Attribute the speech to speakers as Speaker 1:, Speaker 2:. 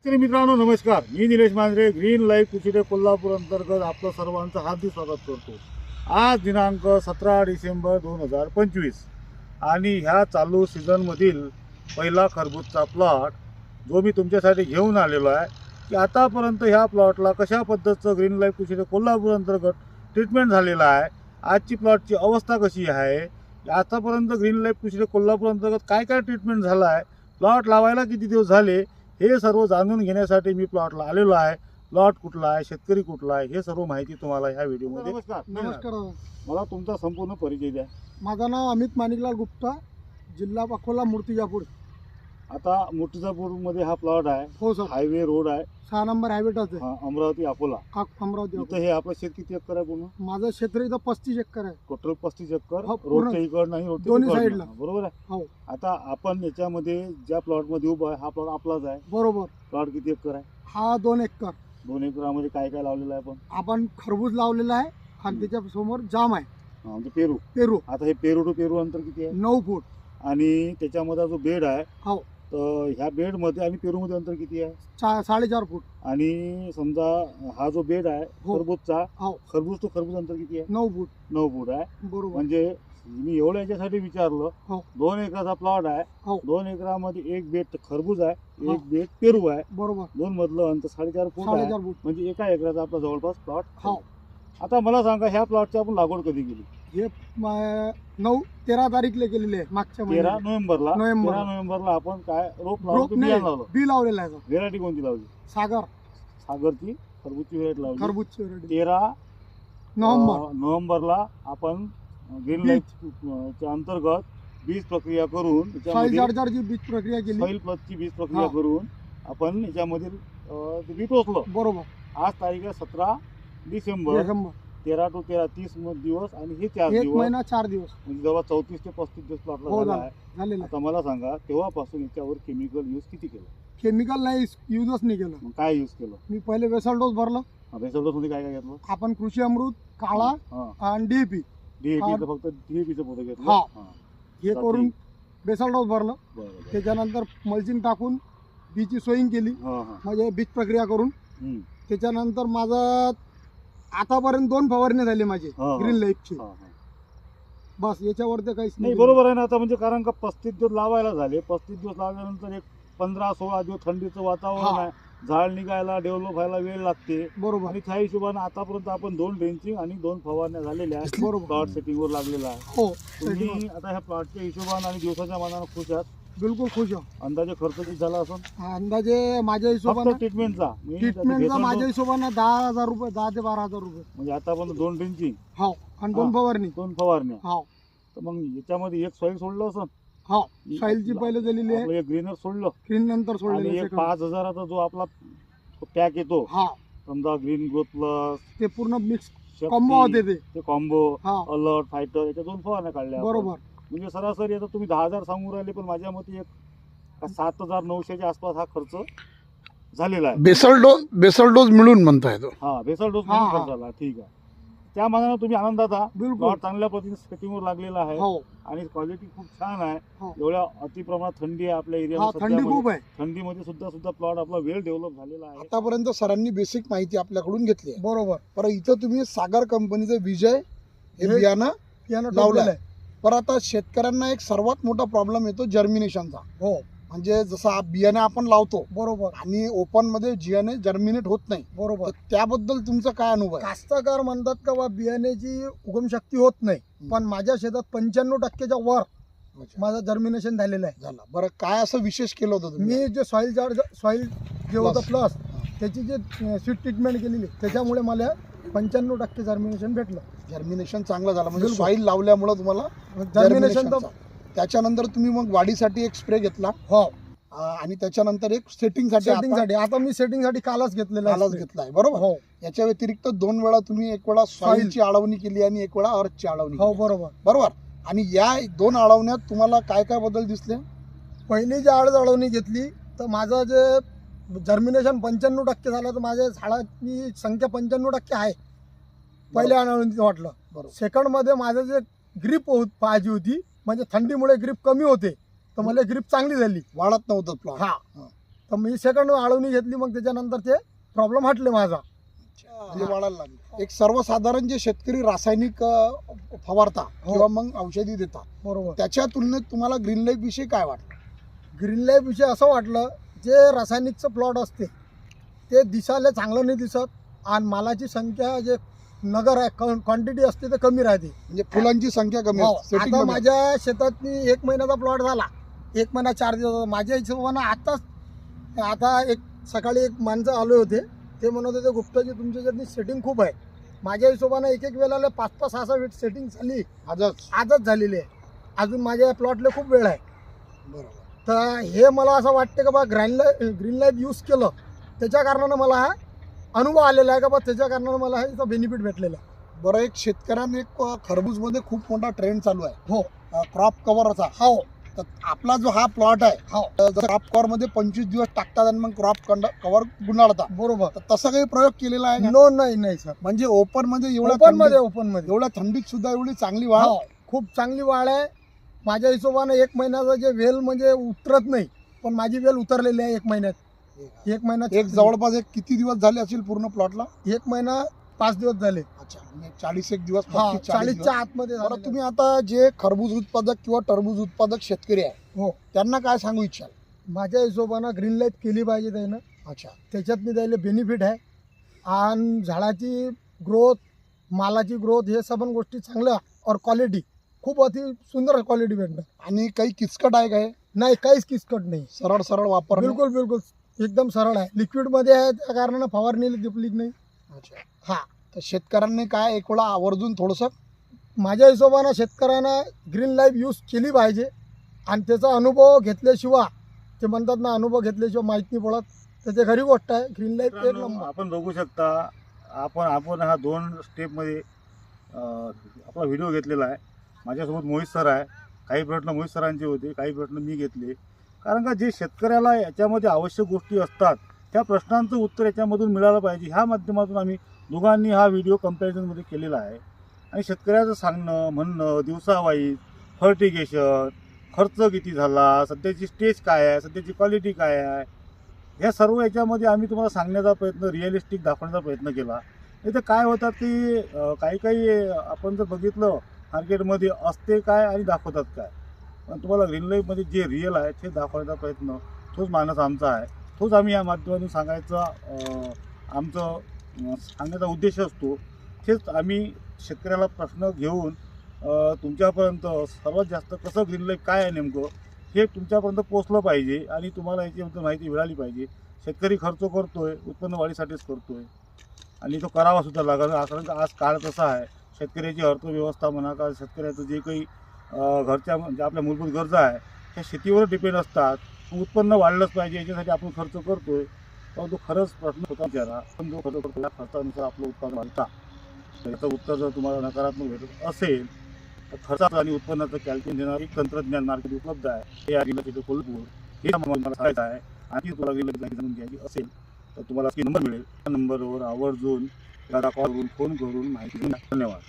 Speaker 1: शेतकरी मित्रांनो नमस्कार. मी निलेश मांजरे ग्रीन लाईफ कृषी कोल्हापूर अंतर्गत आपलं सर्वांचं हार्दिक स्वागत करतो. आज दिनांक 17 डिसेंबर 2025 आणि ह्या चालू सीझनमधील पहिला खरबूजचा प्लॉट जो मी तुमच्यासाठी घेऊन आलेलो आहे की आतापर्यंत ह्या प्लॉटला कशा पद्धतीचं ग्रीन लाईफ कृषी कोल्हापूर अंतर्गत ट्रीटमेंट झालेलं आहे, आजची प्लॉटची अवस्था कशी आहे, आतापर्यंत ग्रीन लाईफ कृषी कोल्हापूर अंतर्गत काय काय ट्रीटमेंट झालं आहे, प्लॉट लावायला किती दिवस झाले, हे सर्व जाणून घेण्यासाठी मी प्लॉटला आलेलो आहे. प्लॉट कुठला आहे, शेतकरी कुठला आहे, हे सर्व माहिती तुम्हाला ह्या व्हिडिओमध्ये.
Speaker 2: नमस्कार.
Speaker 1: मला तुमचा संपूर्ण परिचय द्या.
Speaker 2: माझं नाव अमित माणिकलाल गुप्ता, जिल्हा अकोला, मूर्तिजापूर.
Speaker 1: आता मूर्तिजापूरमध्ये हा प्लॉट आहे.
Speaker 2: हो सर.
Speaker 1: हायवे रोड आहे.
Speaker 2: 6 नंबर हायवे टच आहे.
Speaker 1: अमरावती अकोला.
Speaker 2: अमरावती
Speaker 1: इथं हे आपलं शेत किती एकर आहे पूर्ण?
Speaker 2: माझं क्षेत्र इथं 35 एकर आहे.
Speaker 1: Total 35 acre.
Speaker 2: हो, पूर्ण.
Speaker 1: रोडच्या इकड नाही, रोडच्या
Speaker 2: दोन्ही
Speaker 1: इकडनं.
Speaker 2: साईडला.
Speaker 1: बरोबर आहे.
Speaker 2: हो
Speaker 1: आता आपण याच्यामध्ये ज्या प्लॉट मध्ये उभा आहे हा प्लॉट आपलाच आहे.
Speaker 2: बरोबर.
Speaker 1: प्लॉट किती एकर आहे?
Speaker 2: हा 2 एकर.
Speaker 1: 2 एकरामध्ये काय काय लावलेलं आहे
Speaker 2: आपण खरबूज लावलेला आहे आणि त्याच्या समोर जाम आहे.
Speaker 1: म्हणजे पेरू.
Speaker 2: पेरू
Speaker 1: आता हे पेरू टू पेरू अंतर किती आहे?
Speaker 2: 9 फूट.
Speaker 1: आणि त्याच्यामध्ये जो बेड आहे
Speaker 2: हो.
Speaker 1: तर ह्या बेड मध्ये आणि पेरू मध्ये अंतर किती आहे?
Speaker 2: 4.5 फूट.
Speaker 1: आणि समजा हा जो बेड आहे
Speaker 2: हो.
Speaker 1: खरबूजचा,
Speaker 2: हो.
Speaker 1: खरबूज तो खरबूज अंतर किती आहे?
Speaker 2: 9 फूट.
Speaker 1: 9 फूट आहे.
Speaker 2: बरोबर.
Speaker 1: म्हणजे मी एवढं याच्यासाठी विचारलं.
Speaker 2: हो.
Speaker 1: 2 एकराचा प्लॉट आहे.
Speaker 2: हो.
Speaker 1: 2 एकरामध्ये एक बेड खरबूज आहे,
Speaker 2: हो.
Speaker 1: एक बेड पेरू आहे.
Speaker 2: बरोबर.
Speaker 1: 2 मधलं अंतर 4.5 फूट आहे.
Speaker 2: 4.5 फूट.
Speaker 1: म्हणजे एका एकराचा आपला जवळपास प्लॉट.
Speaker 2: हो.
Speaker 1: आता मला सांगा ह्या प्लॉटची आपण लागवड कधी केली?
Speaker 2: हे 13 तारीखला केलेली आहे, मागच्या
Speaker 1: 13
Speaker 2: महिन्यात.
Speaker 1: नोव्हेंबरला.
Speaker 2: नोव्हेंबर.
Speaker 1: 13 नोव्हेंबरला आपण काय रोप लावलं,
Speaker 2: रोप
Speaker 1: बियाणं
Speaker 2: नाही,
Speaker 1: लावलं.
Speaker 2: बी लावलेला आहे.
Speaker 1: व्हेरायटी कोणती लावली?
Speaker 2: सागर
Speaker 1: सागरची खरबूजची व्हेरायटी लावली.
Speaker 2: खरबूजची रेडी.
Speaker 1: 13
Speaker 2: नोव्हेंबर.
Speaker 1: नोव्हेंबरला आपण ग्रीन लाईफच्या अंतर्गत बीज प्रक्रिया करून
Speaker 2: सॉइल चार्जरची बीज प्रक्रिया केली.
Speaker 1: सॉइल प्लसची बीज प्रक्रिया
Speaker 2: हा.
Speaker 1: करून आपण याच्यामधील ते बी टोचलं.
Speaker 2: बरोबर.
Speaker 1: आज तारीख आहे 17 डिसेंबर. 13 to 13 30 दिवस आणि हे 4
Speaker 2: एक
Speaker 1: दिवस
Speaker 2: महिना 4 दिवस
Speaker 1: म्हणजे जवळ 34 ते 35 दिवस प्लॉटला
Speaker 2: हो
Speaker 1: झाला
Speaker 2: झालं.
Speaker 1: आहे.
Speaker 2: झालेलं.
Speaker 1: आता मला सांगा तेव्हापासून याच्यावर केमिकल यूज किती केलं?
Speaker 2: केमिकल नाही युजच नाही केलं.
Speaker 1: मग काय यूज केलं?
Speaker 2: मी पहिले वेसल डोस भरलं.
Speaker 1: बेसल डोस मध्ये काय काय घेतलं?
Speaker 2: आपण कृषी अमृत, काळा आणि DAP
Speaker 1: DAP फक्त DAPचं पोतं घेतलं.
Speaker 2: हा.
Speaker 1: हा.
Speaker 2: हे करून बेसल डोस भरलं.
Speaker 1: बरं.
Speaker 2: त्याच्यानंतर मल्चिंग टाकून बीजची सोईंग केली,
Speaker 1: हा हा.
Speaker 2: म्हणजे बीज प्रक्रिया करून.
Speaker 1: हम्म.
Speaker 2: त्याच्यानंतर माझं आतापर्यंत 2 फवारणी झाली माझी
Speaker 1: हा.
Speaker 2: ग्रीन लाईफची.
Speaker 1: हा, हा.
Speaker 2: बस याच्यावर ते काहीच
Speaker 1: नाही बरोबर आहे ना. आता म्हणजे कारण का 35 दिवस लावायला झाले. 35 दिवस लावल्यानंतर एक 15-16 दिवस थंडीचं वातावरण
Speaker 2: हा.
Speaker 1: आहे. झाड निघायला डेव्हलप व्हायला वेळ लागते.
Speaker 2: बरोबर.
Speaker 1: आणि त्या हिशोबाने आतापर्यंत आपण 2 ड्रेंचिंग आणि 2 फवारण्या झालेल्या आहेत.
Speaker 2: बरोबर.
Speaker 1: प्लॉट सेटिंगवर लागलेला आहे.
Speaker 2: हो.
Speaker 1: तुम्ही आता ह्या प्लॉटच्या हिशोबाने आणि दिवसाच्या मानाने खुश आहात?
Speaker 2: बिलकुल खुश आहे.
Speaker 1: अंदाजे खर्च किती झाला असून?
Speaker 2: अंदाजे माझ्या हिशोबाने
Speaker 1: ट्रीटमेंटचा
Speaker 2: ट्रीटमेंटचा माझ्या हिशोबाने 10,000 रुपये, 10 ते 12,000 रुपये.
Speaker 1: म्हणजे आतापर्यंत 2 ड्रेंचिंग,
Speaker 2: हो. आणि 2
Speaker 1: हा.
Speaker 2: फवारणी.
Speaker 1: 2 फवारण्या.
Speaker 2: हो.
Speaker 1: तर मग याच्यामध्ये एक सॉइल सोडलं असं?
Speaker 2: हो. सॉइलची पहिले दिलेली आहे,
Speaker 1: आपलं एक ग्रीनर सोडलं
Speaker 2: ग्रीन नंतर
Speaker 1: आणि
Speaker 2: सोडलेली
Speaker 1: एक
Speaker 2: आहे.
Speaker 1: 5,000चा जो आपला पॅक येतो
Speaker 2: हा.
Speaker 1: समजा ग्रीन ग्रोथ प्लस
Speaker 2: ते पूर्ण मिक्स कॉम्बो होते
Speaker 1: ते कॉम्बो
Speaker 2: हा.
Speaker 1: अलर्ट फायटर याच्या 2 फवारण्या काढल्या आपण.
Speaker 2: बरोबर.
Speaker 1: म्हणजे सरासरी आता तुम्ही 10,000 सांगून राहिले पण माझ्या मते एक 7,900च्या आसपास हा खर्च झालेला आहे.
Speaker 3: बेसल डोस मिळून म्हणताय तो.
Speaker 1: हा बेसल डोस
Speaker 2: हा, हा.
Speaker 1: खर्च झाला. ठीक आहे. त्या मानाने तुम्ही आनंदात आहात.
Speaker 2: बिलकुल.
Speaker 1: प्लॉट चांगल्या पद्धतीने सेटिंगवर लागलेला आहे
Speaker 2: हो.
Speaker 1: आणि क्वालिटी खूप छान आहे.
Speaker 2: हो.
Speaker 1: एवढ्या अतिप्रमाणात थंडी आहे आपल्या
Speaker 2: हा,
Speaker 1: एरियामध्ये.
Speaker 2: थंडी खूप आहे.
Speaker 1: थंडीमध्ये सुद्धा प्लॉट आपला वेल डेव्हलप झालेला आहे.
Speaker 3: आतापर्यंत सरांनी बेसिक माहिती आपल्याकडून घेतली आहे.
Speaker 2: बरोबर.
Speaker 3: पर इथं तुम्ही सागर कंपनीचं विजय हे
Speaker 2: हे
Speaker 3: बियाणं
Speaker 2: यानं
Speaker 3: लावलंय.
Speaker 2: ठेवलेलं आहे.
Speaker 3: पर आता शेतकऱ्यांना एक सर्वात मोठा प्रॉब्लेम येतो जर्मिनेशनचा.
Speaker 2: हो.
Speaker 3: म्हणजे जसं बियाणे आपण लावतो
Speaker 2: बरोबर.
Speaker 3: आणि ओपन मध्ये बियाणे जर्मिनेट होत नाही.
Speaker 2: बरोबर.
Speaker 3: तर त्याबद्दल तुमचा काय अनुभव आहे?
Speaker 2: कास्तकार म्हणतात का बा बियाण्याची उगमशक्ती होत नाही, पण माझ्या शेतात 95%च्या वर माझं जर्मिनेशन झालेलं आहे.
Speaker 3: झाला. बरं काय असं विशेष केलं होतं तुम्ही?
Speaker 2: मी जे सॉइल जे होतं प्लस त्याची जे सीड ट्रीटमेंट केलेली त्याच्यामुळे मला 95% जर्मिनेशन भेटलं.
Speaker 3: जर्मिनेशन चांगलं झालं म्हणजे
Speaker 2: बिलकुल.
Speaker 3: सॉइल लावल्यामुळे तुम्हाला
Speaker 2: जर्मिनेशन तर
Speaker 3: त्याच्यानंतर तुम्ही मग वाढीसाठी एक स्प्रे घेतला.
Speaker 2: हो.
Speaker 3: आणि त्याच्यानंतर एक सेटिंगसाठी
Speaker 2: सेटिंगसाठी आता मी सेटिंगसाठी कालच घेतलेला आहे.
Speaker 3: कालच घेतलाय. बरोबर.
Speaker 2: हो.
Speaker 3: याच्या व्यतिरिक्त 2 वेळा तुम्ही एक वेळा सॉइलची आळवणी केली आणि एक वेळा अर्थची आळवणी
Speaker 2: हो.
Speaker 3: केली.
Speaker 2: बरोबर.
Speaker 3: बरोबर. आणि या 2 आळवण्यात तुम्हाला काय काय बदल दिसले?
Speaker 2: पहिली जी आळवणी घेतली तर माझं जे जर्मिनेशन 95% झालं, तर माझ्या झाडाची संख्या 95% आहे. पहिल्या आळवणीत वाटलं.
Speaker 3: बरोबर.
Speaker 2: सेकंड मध्ये माझं जे ग्रीप पाहिजे होती, म्हणजे थंडीमुळे ग्रीप कमी होते, तर मला ग्रीप चांगली झाली.
Speaker 3: वाढत नव्हतं प्लॉट.
Speaker 2: हा. तर मी सेकंड आळवणी घेतली, मग त्याच्यानंतर ते प्रॉब्लेम हटले माझा.
Speaker 3: म्हणजे वाढायला लागले. एक सर्वसाधारण जे शेतकरी रासायनिक फवारता किंवा मग औषधी देता,
Speaker 2: बरोबर.
Speaker 3: त्याच्या तुलनेत तुम्हाला ग्रीन लाईफ विषयी काय वाटतं?
Speaker 2: ग्रीन लाईफ विषयी असं वाटलं, जे रासायनिकचं प्लॉट असते ते दिसायला चांगलं नाही दिसत, आणि मालाची संख्या जे नगर आहे क्वांटिटी असते ते कमी राहते.
Speaker 3: म्हणजे फुलांची संख्या कमी
Speaker 2: हो,
Speaker 3: असते. setting
Speaker 2: आता
Speaker 3: कमी असते.
Speaker 2: माझ्या शेतात 1 महिन्याचा प्लॉट झाला, 1 महिना 4 दिवस. माझ्या हिशोबानं आता एक सकाळी एक माणसं आले होते, ते म्हणत होते गुप्ताजी तुमच्या ज्यातनी सेटिंग खूप आहे. माझ्या हिशोबानं एक वेळेला 5-5, 6-6 वेळ सेटिंग झाली, आजच झालेली आहे. अजून माझ्या प्लॉटला खूप वेळ आहे.
Speaker 3: बरोबर.
Speaker 2: तर हे मला असं वाटतं का बा ग्रीन लाईफ यूज केलं त्याच्या कारणानं मला हा अनुभव आलेला आहे, का बा त्याच्या कारणानं मला हा बेनिफिट भेटलेला आहे.
Speaker 3: बरं, एक शेतकऱ्यांना एक खरबूजमध्ये खूप मोठा ट्रेंड चालू आहे.
Speaker 2: हो.
Speaker 3: क्रॉप कव्हरचा.
Speaker 2: हो.
Speaker 3: तर आपला जो हा प्लॉट आहे,
Speaker 2: हो.
Speaker 3: क्रॉप कव्हर मध्ये 25 दिवस टाकतात आणि मग क्रॉप कव्हर गुंडाळतात.
Speaker 2: बरोबर.
Speaker 3: तर तसा काही प्रयोग केलेला आहे का?
Speaker 2: नो, नाही सर.
Speaker 3: म्हणजे ओपन मध्ये एवढ्या
Speaker 2: ओपन मध्ये
Speaker 3: एवढ्या थंडीत सुद्धा एवढी चांगली वाढ.
Speaker 2: हो, खूप चांगली वाढ आहे. माझ्या हिशोबानं 1 महिन्याचा जे वेल म्हणजे उतरत नाही, पण माझी वेल उतरलेली आहे 1 महिन्यात. 1 महिन्यात
Speaker 3: एक जवळपास एक किती दिवस झाले असेल पूर्ण प्लॉटला?
Speaker 2: 1 महिना 5 दिवस झाले.
Speaker 3: अच्छा, म्हणजे 40 दिवस.
Speaker 2: हा,
Speaker 3: 40 दिवस.
Speaker 2: 40च्या आतमध्ये
Speaker 3: बरं,
Speaker 2: झालेलं
Speaker 3: तुम्ही आता जे खरबूज उत्पादक किंवा टरबूज उत्पादक शेतकरी आहे,
Speaker 2: हो,
Speaker 3: त्यांना काय सांगू इच्छाल?
Speaker 2: माझ्या हिशोबानं ग्रीन लाईफ केली पाहिजे त्यानं.
Speaker 3: अच्छा.
Speaker 2: त्याच्यातनी त्याला बेनिफिट आहे, आणि झाडाची ग्रोथ, मालाची ग्रोथ, हे सर्व गोष्टी चांगल्या, और क्वालिटी खूप अति सुंदर क्वालिटी भेटणार.
Speaker 3: आणि काही किचकट आहे काय?
Speaker 2: नाही, काहीच किचकट नाही.
Speaker 3: सरळ सरळ वापर.
Speaker 2: बिलकुल एकदम सरळ आहे. लिक्विडमध्ये आहे, त्या कारणानं फवारणीला दिपलीक नाही.
Speaker 3: अच्छा.
Speaker 2: हा,
Speaker 3: तर शेतकऱ्यांनी काय एक वेळा आवर्जून थोडंसं
Speaker 2: माझ्या हिशोबानं शेतकऱ्यांना ग्रीन लाईफ यूज केली पाहिजे, आणि त्याचा अनुभव घेतल्याशिवाय, ते म्हणतात ना अनुभव घेतल्याशिवाय माहीत नाही पडत, तर ते खरी गोष्ट आहे. ग्रीन लाईफ एक नंबर.
Speaker 1: आपण बघू शकता, आपण हा 2 स्टेपमध्ये आपला व्हिडिओ घेतलेला आहे. माझ्यासोबत मोहित सर आहे. काही प्रश्न मोहित सरांचे होते, काही प्रश्न मी घेतले. कारण का जे शेतकऱ्याला याच्यामध्ये आवश्यक गोष्टी असतात, त्या प्रश्नांचं उत्तर याच्यामधून मिळालं पाहिजे, ह्या माध्यमातून आम्ही दोघांनी हा व्हिडिओ कंपॅरिझनमध्ये केलेला आहे. आणि शेतकऱ्याचं सांगणं, म्हणणं, दिवसावाईज फर्टिगेशन, खर्च किती झाला, सध्याची स्टेज काय आहे, सध्याची क्वालिटी काय आहे, ह्या सर्व याच्यामध्ये आम्ही तुम्हाला सांगण्याचा प्रयत्न, रिअलिस्टिक दाखवण्याचा प्रयत्न केला. इथं काय होतात की काही आपण जर बघितलं मार्केटमध्ये असते काय आणि दाखवतात काय, पण तुम्हाला ग्रीन लाईफमध्ये जे रिअल आहे ते दाखवण्याचा प्रयत्न, तोच मानस आमचा आहे. तोच आम्ही या माध्यमातून सांगायचा आमचं सांगण्याचा उद्देश असतो. तेच आम्ही शेतकऱ्याला प्रश्न घेऊन तुमच्यापर्यंत सर्वात जास्त कसं ग्रीन लाईफ काय आहे नेमकं हे तुमच्यापर्यंत पोचलं पाहिजे, आणि तुम्हाला याच्याबद्दल माहिती मिळाली पाहिजे. शेतकरी खर्च करतोय, उत्पन्न वाढीसाठीच करतोय, आणि तो करावासुद्धा लागेल. कारण का आज काळ कसा आहे, शेतकऱ्याची अर्थव्यवस्था म्हणा, का शेतकऱ्याचं जे काही घरच्या म्हणजे आपल्या मूलभूत गरजा आहे त्या शेतीवर डिपेंड असतात. उत्पन्न वाढलंच पाहिजे, याच्यासाठी आपण खर्च करतोय. परंतु खरंच प्रश्न होता विचारा, पण जो खर्च करतो त्या खर्चानुसार आपलं उत्पादन वाढता, त्याचं उत्तर जर तुम्हाला नकारात्मक भेटत असेल तर खर्चाचं आणि उत्पन्नाचं कॅल्क्युलेशन देणारं एक तंत्रज्ञान मार्केट उपलब्ध आहे. हे आहे कोल्हापूर. हे मला सांगायचं आहे. आणि तुम्हाला जाणून घ्यायची असेल तर तुम्हाला नंबर मिळेल, त्या नंबरवर आवर्जून कॉल करून, फोन करून माहिती द्या. धन्यवाद.